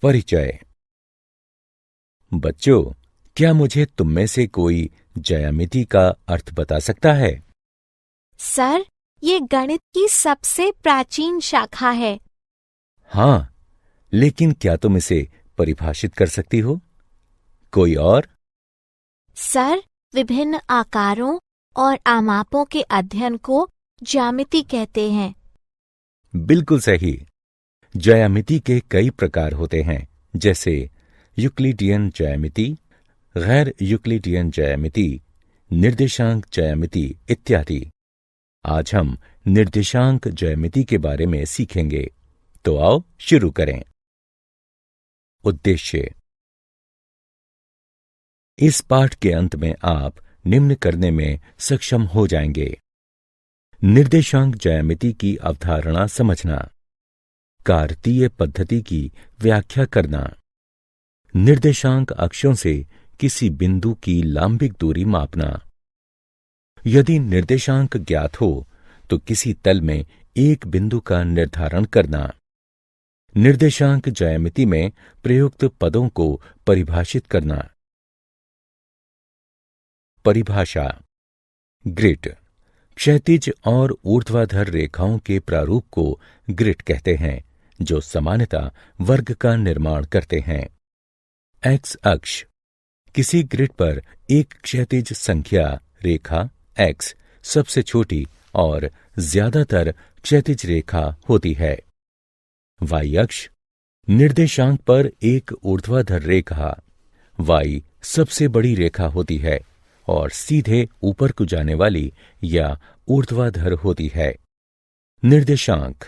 परिचय। बच्चों, क्या मुझे तुम में से कोई ज्यामिति का अर्थ बता सकता है? सर, ये गणित की सबसे प्राचीन शाखा है। हाँ, लेकिन क्या तुम इसे परिभाषित कर सकती हो? कोई और? सर, विभिन्न आकारों और आमापों के अध्ययन को ज्यामिति कहते हैं। बिल्कुल सही। ज्यामिति के कई प्रकार होते हैं, जैसे यूक्लिडियन ज्यामिति, गैर यूक्लिडियन ज्यामिति, निर्देशांक ज्यामिति इत्यादि। आज हम निर्देशांक ज्यामिति के बारे में सीखेंगे, तो आओ शुरू करें। उद्देश्य। इस पाठ के अंत में आप निम्न करने में सक्षम हो जाएंगे: निर्देशांक ज्यामिति की अवधारणा समझना, कार्तीय पद्धति की व्याख्या करना, निर्देशांक अक्षों से किसी बिंदु की लांबिक दूरी मापना। यदि निर्देशांक ज्ञात हो तो किसी तल में एक बिंदु का निर्धारण करना। निर्देशांक ज्यामिति में प्रयुक्त पदों को परिभाषित करना। परिभाषा। ग्रिड क्षैतिज और ऊर्ध्वाधर रेखाओं के प्रारूप को ग्रिड कहते हैं, जो सामान्यतः वर्ग का निर्माण करते हैं। एक्स अक्ष किसी ग्रिड पर एक क्षैतिज संख्या रेखा एक्स सबसे छोटी और ज्यादातर क्षैतिज रेखा होती है। वाई अक्ष निर्देशांक पर एक ऊर्ध्वाधर रेखा वाई सबसे बड़ी रेखा होती है और सीधे ऊपर को जाने वाली या ऊर्ध्वाधर होती है। निर्देशांक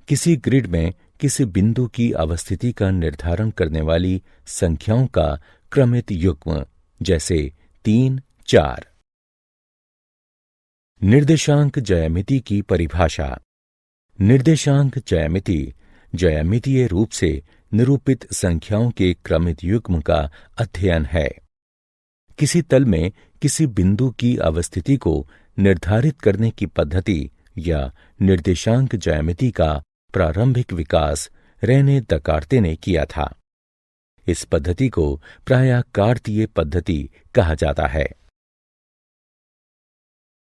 किसी ग्रिड में किसी बिंदु की अवस्थिति का निर्धारण करने वाली संख्याओं का क्रमित युग्म, जैसे 3, 4। निर्देशांक ज्यामिति की परिभाषा। निर्देशांक ज्यामिति ज्यामितीय रूप से निरूपित संख्याओं के क्रमित युग्म का अध्ययन है। किसी तल में किसी बिंदु की अवस्थिति को निर्धारित करने की पद्धति या निर्देशांक ज्यामिति का प्रारंभिक विकास रेने दकार्ते ने किया था। इस पद्धति को प्रायः कार्तीय पद्धति कहा जाता है।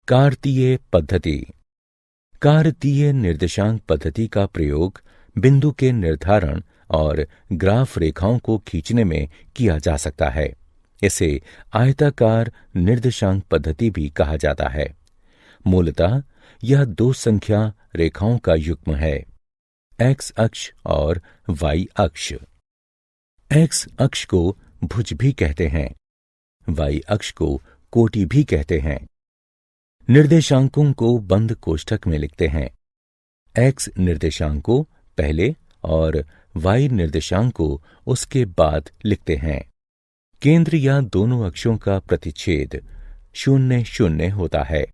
कार्तीय पद्धति। कार्तीय निर्देशांक पद्धति का प्रयोग बिंदु के निर्धारण और ग्राफ रेखाओं को खींचने में किया जा सकता है। इसे आयताकार निर्देशांक पद्धति भी कहा जाता है। मूलतः यह दो संख्या रेखाओं का युग्म है, एक्स अक्ष और वाई अक्ष। एक्स अक्ष को भुज भी कहते हैं, वाई अक्ष को कोटि भी कहते हैं। निर्देशांकों को बंद कोष्ठक में लिखते हैं। एक्स निर्देशांक को पहले और वाई निर्देशांक को उसके बाद लिखते हैं। केंद्र या दोनों अक्षों का प्रतिच्छेद 0, 0 होता है।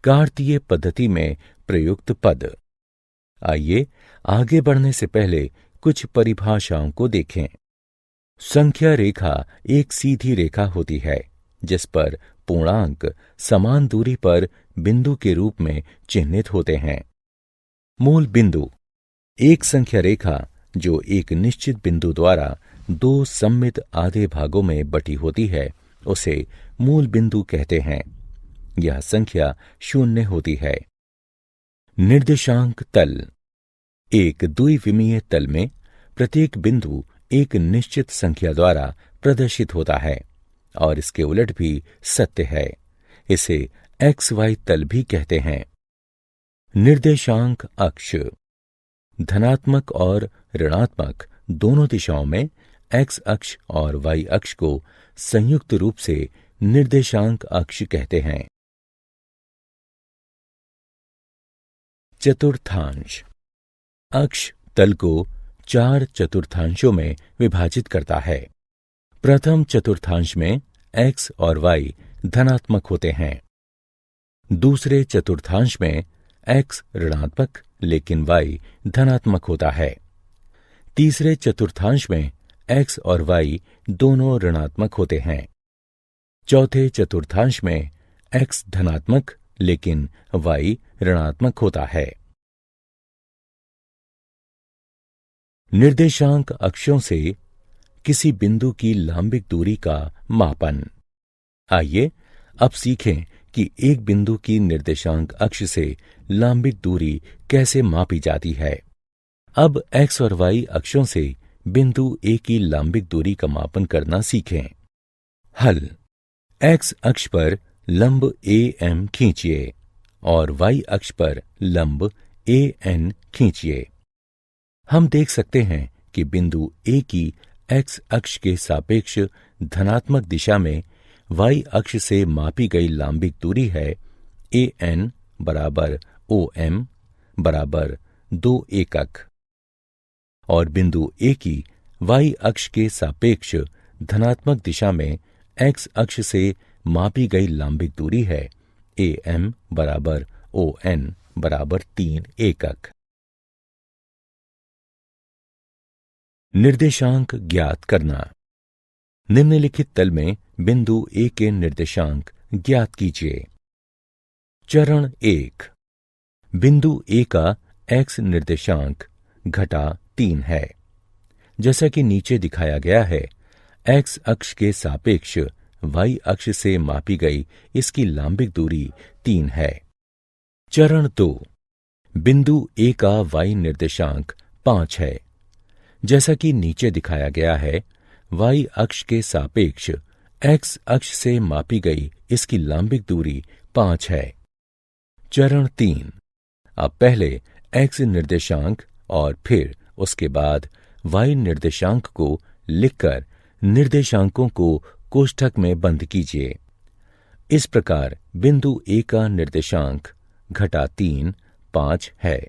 कार्तीय पद्धति में प्रयुक्त पद। आइए आगे बढ़ने से पहले कुछ परिभाषाओं को देखें। संख्या रेखा एक सीधी रेखा होती है जिस पर पूर्णांक समान दूरी पर बिंदु के रूप में चिह्नित होते हैं। मूल बिंदु एक संख्या रेखा जो एक निश्चित बिंदु द्वारा दो सममित आधे भागों में बटी होती है, उसे मूल बिंदु कहते हैं। यह संख्या 0 होती है। निर्देशांक तल एक द्विविमीय तल में प्रत्येक बिंदु एक निश्चित संख्या द्वारा प्रदर्शित होता है और इसके उलट भी सत्य है। इसे एक्स वाई तल भी कहते हैं। निर्देशांक अक्ष धनात्मक और ऋणात्मक दोनों दिशाओं में एक्स अक्ष और वाई अक्ष को संयुक्त रूप से निर्देशांक अक्ष कहते हैं। चतुर्थांश अक्ष तल को 4 चतुर्थांशों में विभाजित करता है। प्रथम चतुर्थांश में एक्स और वाई धनात्मक होते हैं। दूसरे चतुर्थांश में एक्स ऋणात्मक लेकिन वाई धनात्मक होता है। तीसरे चतुर्थांश में एक्स और वाई दोनों ऋणात्मक होते हैं। चौथे चतुर्थांश में एक्स धनात्मक लेकिन y ऋणात्मक होता है। निर्देशांक अक्षों से किसी बिंदु की लांबिक दूरी का मापन। आइए अब सीखें कि एक बिंदु की निर्देशांक अक्ष से लांबिक दूरी कैसे मापी जाती है। अब x और y अक्षों से बिंदु A की लांबिक दूरी का मापन करना सीखें। हल। x अक्ष पर लंब AM खींचिए और y अक्ष पर लंब AN खींचिए। हम देख सकते हैं कि बिंदु A की x अक्ष के सापेक्ष धनात्मक दिशा में y अक्ष से मापी गई लांबिक दूरी है AN बराबर OM बराबर 2 एकक और बिंदु A की y अक्ष के सापेक्ष धनात्मक दिशा में x अक्ष से मापी गई लांबिक दूरी है AM बराबर ON बराबर 3 एकक। निर्देशांक ज्ञात करना। निम्नलिखित तल में बिंदु A के निर्देशांक ज्ञात कीजिए। चरण 1। बिंदु A का x निर्देशांक घटा 3 है। जैसा कि नीचे दिखाया गया है, x अक्ष के सापेक्ष y अक्ष से मापी गई इसकी लांबिक दूरी 3 है। चरण 2। बिंदु A का y निर्देशांक 5 है। जैसा कि नीचे दिखाया गया है, y अक्ष के सापेक्ष x अक्ष से मापी गई इसकी लांबिक दूरी 5 है। चरण 3। अब पहले x निर्देशांक और फिर उसके बाद y निर्देशांक को लिखकर निर्देशांकों को कोष्ठक में बंद कीजिए। इस प्रकार बिंदु A का निर्देशांक घटा 3 5 है।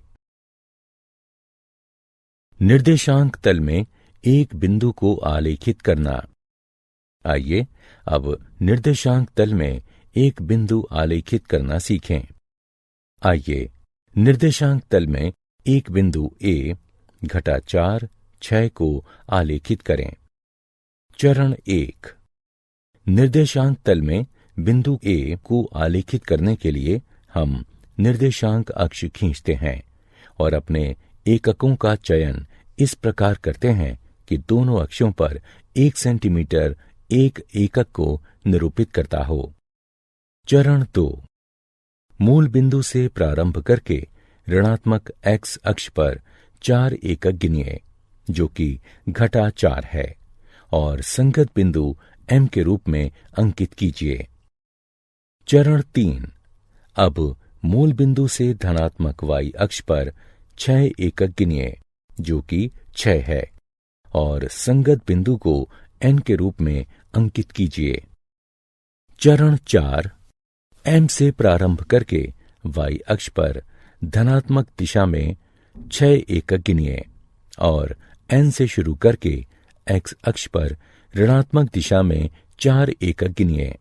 निर्देशांक तल में एक बिंदु को आलेखित करना। आइए अब निर्देशांक तल में एक बिंदु आलेखित करना सीखें। आइए निर्देशांक तल में एक बिंदु A घटा 4 6 को आलेखित करें। चरण 1। निर्देशांक तल में बिंदु A को आलेखित करने के लिए हम निर्देशांक अक्ष खींचते हैं और अपने एककों का चयन इस प्रकार करते हैं कि दोनों अक्षों पर 1 सेंटीमीटर एक एकक को निरूपित करता हो। चरण 2। मूल बिंदु से प्रारंभ करके ऋणात्मक x अक्ष पर 4 एकक गिनिए, जो कि घटा 4 है, और संगत बिंदु M के रूप में अंकित कीजिए। चरण 3। अब मूल बिंदु से धनात्मक y अक्ष पर 6 एकक गिनिए, जो कि 6 है, और संगत बिंदु को N के रूप में अंकित कीजिए। चरण 4। M से प्रारंभ करके y अक्ष पर धनात्मक दिशा में 6 एकक गिनिए और N से शुरू करके x अक्ष पर ऋणात्मक दिशा में 4 एकक गिनिए।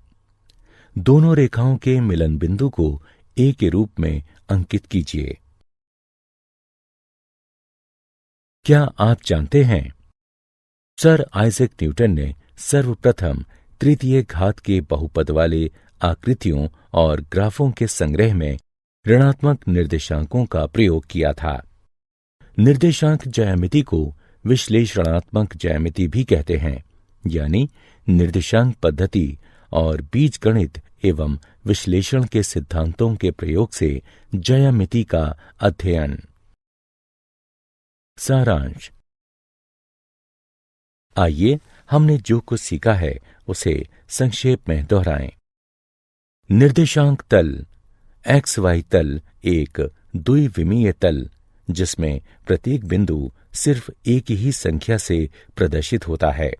दोनों रेखाओं के मिलन बिंदु को A के रूप में अंकित कीजिए। क्या आप जानते हैं, सर आइजैक न्यूटन ने सर्वप्रथम तृतीय घात के बहुपद वाले आकृतियों और ग्राफों के संग्रह में ऋणात्मक निर्देशांकों का प्रयोग किया था। निर्देशांक ज्यामिति को विश्लेषणात्मक ज्यामिति भी कहते हैं, यानी निर्देशांक पद्धति और बीजगणित एवं विश्लेषण के सिद्धांतों के प्रयोग से ज्यामिति का अध्ययन। सारांश। आइए हमने जो कुछ सीखा है उसे संक्षेप में दोहराएं। निर्देशांक तल XY तल एक द्विविमीय तल जिसमें प्रत्येक बिंदु सिर्फ एक ही संख्या से प्रदर्शित होता है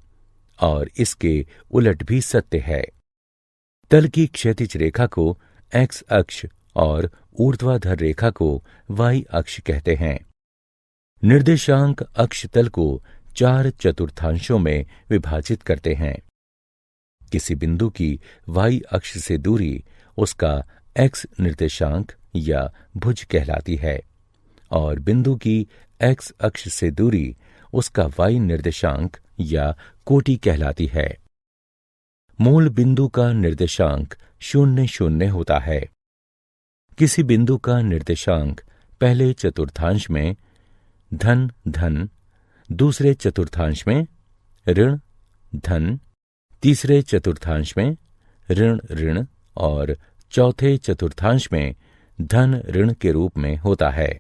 और इसके उलट भी सत्य है। तल की क्षैतिज रेखा को X अक्ष और ऊर्ध्वाधर रेखा को Y अक्ष कहते हैं। निर्देशांक अक्ष तल को 4 चतुर्थांशों में विभाजित करते हैं। किसी बिंदु की y अक्ष से दूरी उसका x निर्देशांक या भुज कहलाती है और बिंदु की x अक्ष से दूरी उसका y निर्देशांक या कोटि कहलाती है। मूल बिंदु का निर्देशांक 0 0 होता है। किसी बिंदु का निर्देशांक पहले चतुर्थांश में धन धन, दूसरे चतुर्थांश में ऋण धन, तीसरे चतुर्थांश में ऋण ऋण और चौथे चतुर्थांश में धन ऋण के रूप में होता है।